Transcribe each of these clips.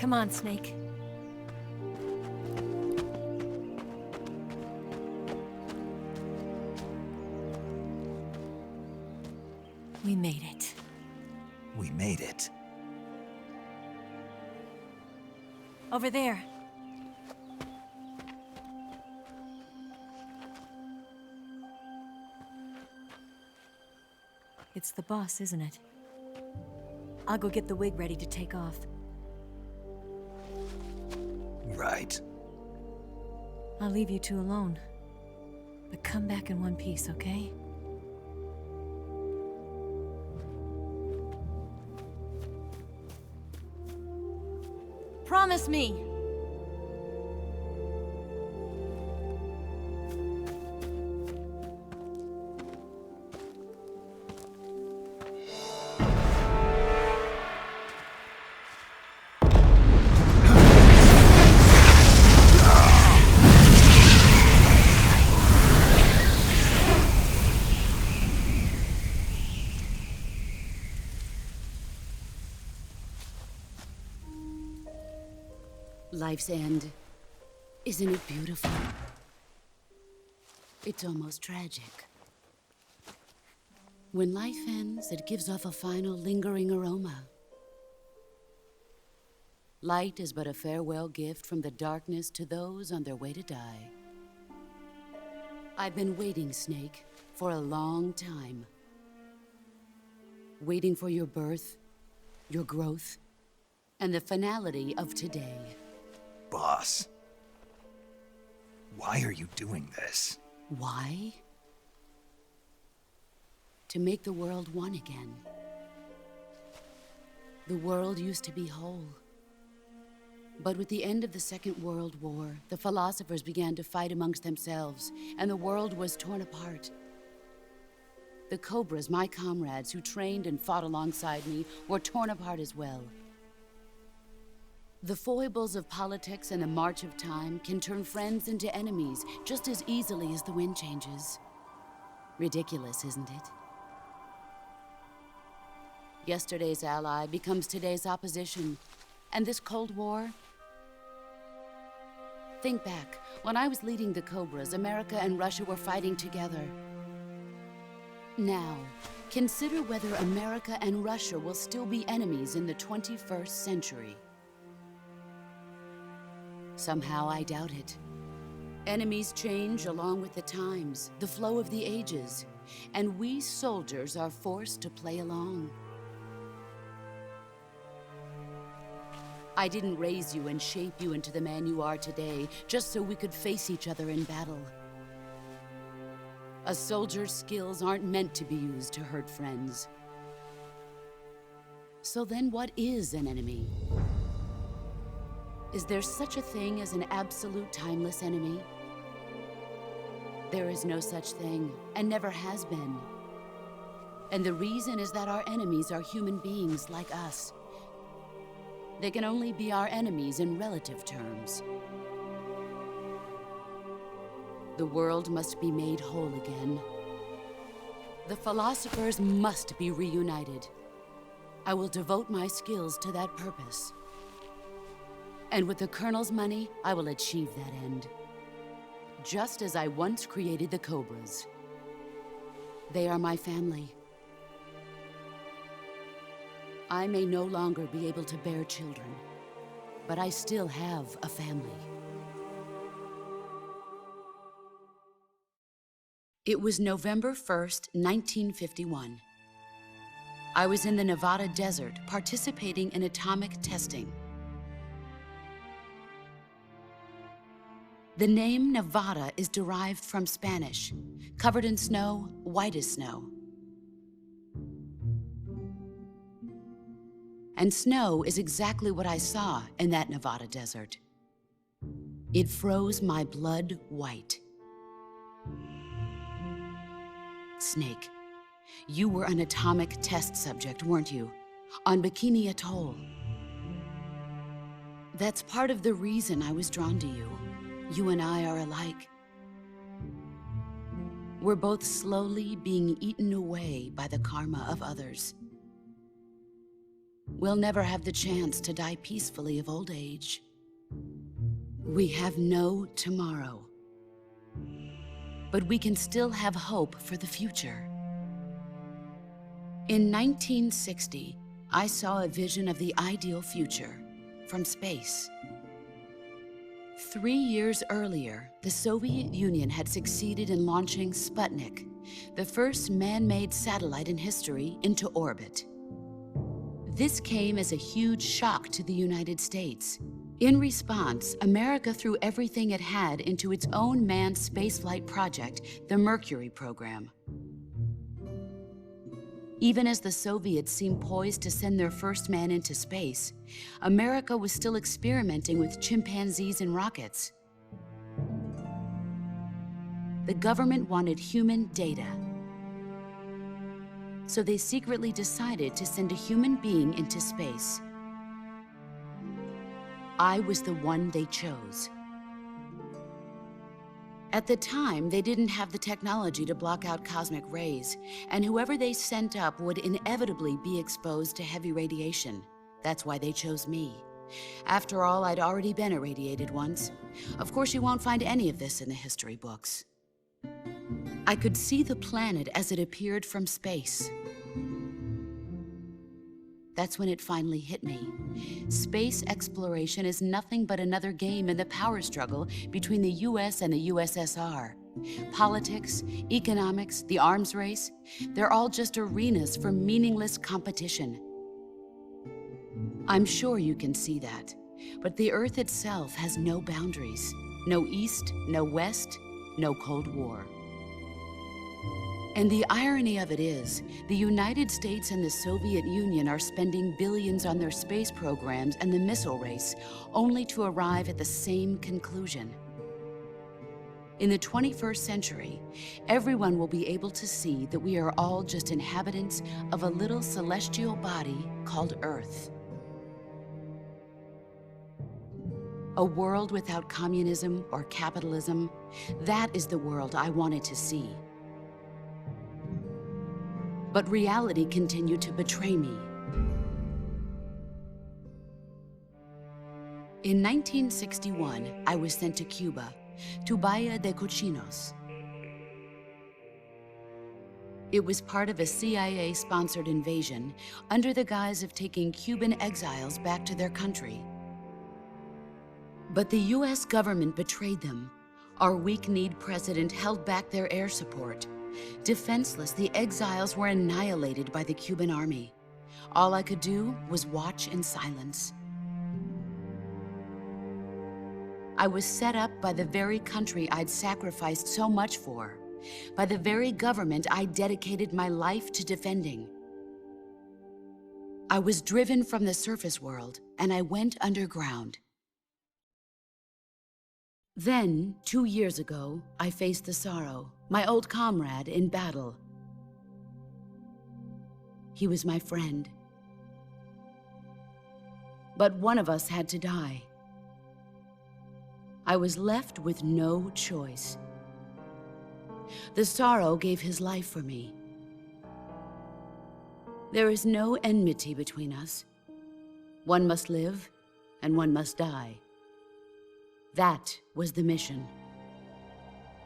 Come on, Snake. We made it. We made it. Over there. It's the boss, isn't it? I'll go get the wig ready to take off. Right. I'll leave you two alone. But come back in one piece, okay? Promise me! Life's end. Isn't it beautiful? It's almost tragic. When life ends, it gives off a final lingering aroma. Light is but a farewell gift from the darkness to those on their way to die. I've been waiting, Snake, for a long time. Waiting for your birth, your growth, and the finality of today. Boss. Why are you doing this? Why? To make the world one again. The world used to be whole. But with the end of the Second World War, the philosophers began to fight amongst themselves, and the world was torn apart. The Cobras, my comrades who trained and fought alongside me, were torn apart as well. The foibles of politics and the march of time can turn friends into enemies just as easily as the wind changes. Ridiculous, isn't it? Yesterday's ally becomes today's opposition. And this Cold War? Think back. When I was leading the Cobras, America and Russia were fighting together. Now, consider whether America and Russia will still be enemies in the 21st century. Somehow I doubt it. Enemies change along with the times, the flow of the ages, and we soldiers are forced to play along. I didn't raise you and shape you into the man you are today just so we could face each other in battle. A soldier's skills aren't meant to be used to hurt friends. So then what is an enemy? Is there such a thing as an absolute timeless enemy? There is no such thing, and never has been. And the reason is that our enemies are human beings like us. They can only be our enemies in relative terms. The world must be made whole again. The philosophers must be reunited. I will devote my skills to that purpose. And with the Colonel's money, I will achieve that end. Just as I once created the Cobras. They are my family. I may no longer be able to bear children, but I still have a family. It was November 1st, 1951. I was in the Nevada desert participating in atomic testing. The name Nevada is derived from Spanish, covered in snow, white as snow. And snow is exactly what I saw in that Nevada desert. It froze my blood white. Snake, you were an atomic test subject, weren't you? On Bikini Atoll. That's part of the reason I was drawn to you. You and I are alike. We're both slowly being eaten away by the karma of others. we'll never have the chance to die peacefully of old age. We have no tomorrow. But we can still have hope for the future. In 1960, I saw a vision of the ideal future from space. 3 years earlier, the Soviet Union had succeeded in launching Sputnik, the first man-made satellite in history, into orbit. This came as a huge shock to the United States. In response, America threw everything it had into its own manned spaceflight project, the Mercury program. Even as the Soviets seemed poised to send their first man into space, America was still experimenting with chimpanzees and rockets. The government wanted human data. So they secretly decided to send a human being into space. I was the one they chose. At the time, they didn't have the technology to block out cosmic rays, and whoever they sent up would inevitably be exposed to heavy radiation. That's why they chose me. After all, I'd already been irradiated once. Of course, you won't find any of this in the history books. I could see the planet as it appeared from space. That's when it finally hit me. Space exploration is nothing but another game in the power struggle between the US and the USSR. Politics, economics, the arms race, they're all just arenas for meaningless competition. I'm sure you can see that, but the Earth itself has no boundaries. No East, no West, no Cold War. And the irony of it is, the United States and the Soviet Union are spending billions on their space programs and the missile race, only to arrive at the same conclusion. In the 21st century, everyone will be able to see that we are all just inhabitants of a little celestial body called Earth. A world without communism or capitalism, that is the world I wanted to see. But reality continued to betray me. In 1961, I was sent to Cuba, to Bahia de Cochinos. It was part of a CIA-sponsored invasion under the guise of taking Cuban exiles back to their country. But the US government betrayed them. Our weak-kneed president held back their air support. Defenseless, the exiles were annihilated by the Cuban army. All I could do was watch in silence. I was set up by the very country I'd sacrificed so much for, by the very government I dedicated my life to defending. I was driven from the surface world, and I went underground. Then, 2 years ago, I faced the Sorrow, my old comrade in battle. He was my friend. But one of us had to die. I was left with no choice. The Sorrow gave his life for me. There is no enmity between us. One must live, and one must die. That was the mission.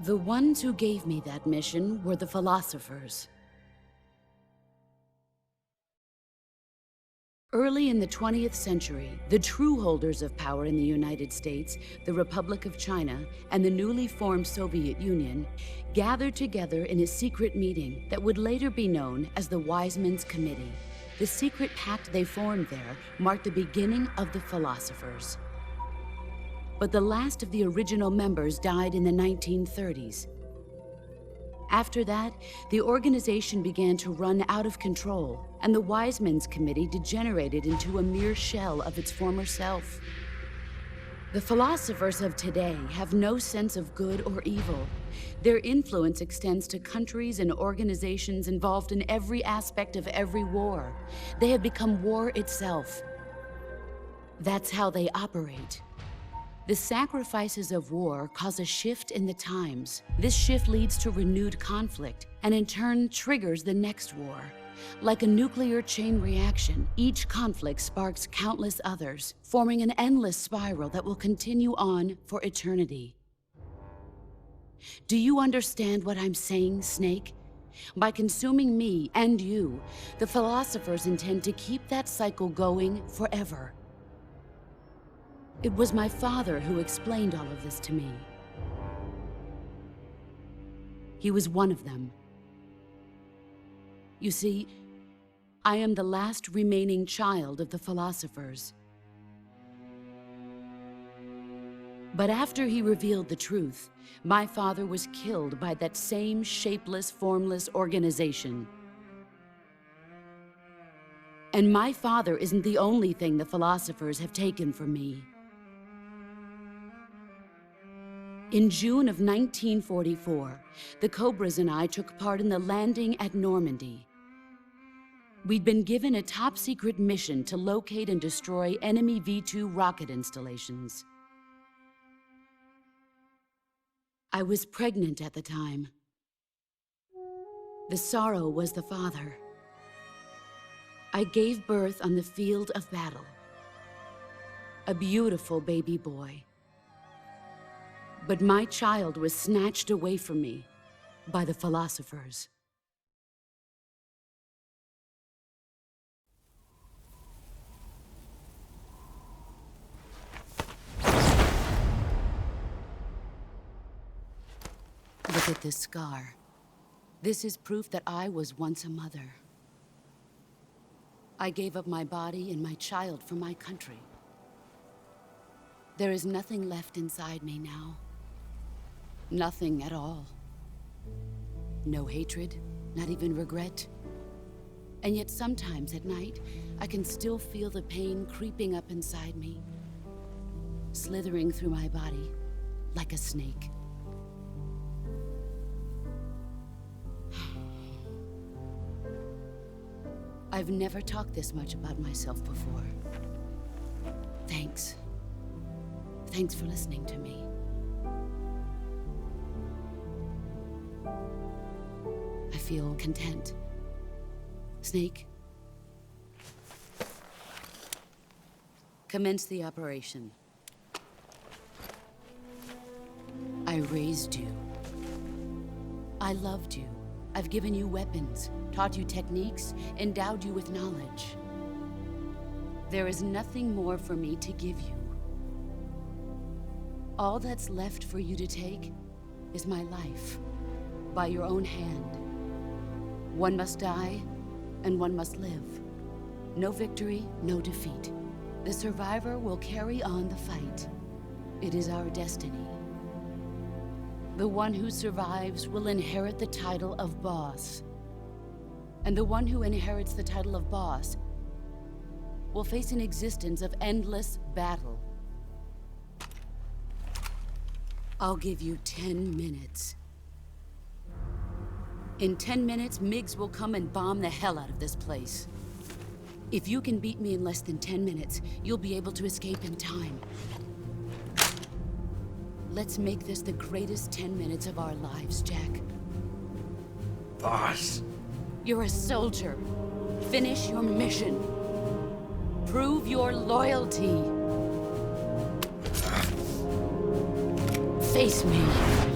The ones who gave me that mission were the philosophers. Early in the 20th century, the true holders of power in the United States, the Republic of China, and the newly formed Soviet Union gathered together in a secret meeting that would later be known as the Wiseman's Committee. The secret pact they formed there marked the beginning of the philosophers. But the last of the original members died in the 1930s. After that, the organization began to run out of control, and the Wiseman's Committee degenerated into a mere shell of its former self. The philosophers of today have no sense of good or evil. Their influence extends to countries and organizations involved in every aspect of every war. They have become war itself. That's how they operate. The sacrifices of war cause a shift in the times. This shift leads to renewed conflict, and in turn triggers the next war. Like a nuclear chain reaction, each conflict sparks countless others, forming an endless spiral that will continue on for eternity. Do you understand what I'm saying, Snake? By consuming me and you, the philosophers intend to keep that cycle going forever. It was my father who explained all of this to me. He was one of them. You see, I am the last remaining child of the philosophers. But after he revealed the truth, my father was killed by that same shapeless, formless organization. And my father isn't the only thing the philosophers have taken from me. In June of 1944, the Cobras and I took part in the landing at Normandy. We'd been given a top-secret mission to locate and destroy enemy V-2 rocket installations. I was pregnant at the time. The sorrow was the father. I gave birth on the field of battle. A beautiful baby boy. But my child was snatched away from me by the philosophers. Look at this scar. This is proof that I was once a mother. I gave up my body and my child for my country. There is nothing left inside me now. Nothing at all. No hatred, not even regret. And yet sometimes at night, I can still feel the pain creeping up inside me, slithering through my body like a snake. I've never talked this much about myself before. Thanks. Thanks for listening to me. I feel content. Snake, commence the operation. I raised you. I loved you. I've given you weapons, taught you techniques, endowed you with knowledge. There is nothing more for me to give you. All that's left for you to take is my life, by your own hand. One must die, and one must live. No victory, no defeat. The survivor will carry on the fight. It is our destiny. The one who survives will inherit the title of boss. And the one who inherits the title of boss will face an existence of endless battle. I'll give you 10 minutes. In 10 minutes, MiGs will come and bomb the hell out of this place. If you can beat me in less than 10 minutes, you'll be able to escape in time. Let's make this the greatest 10 minutes of our lives, Jack. Boss. You're a soldier. Finish your mission. Prove your loyalty. Face me.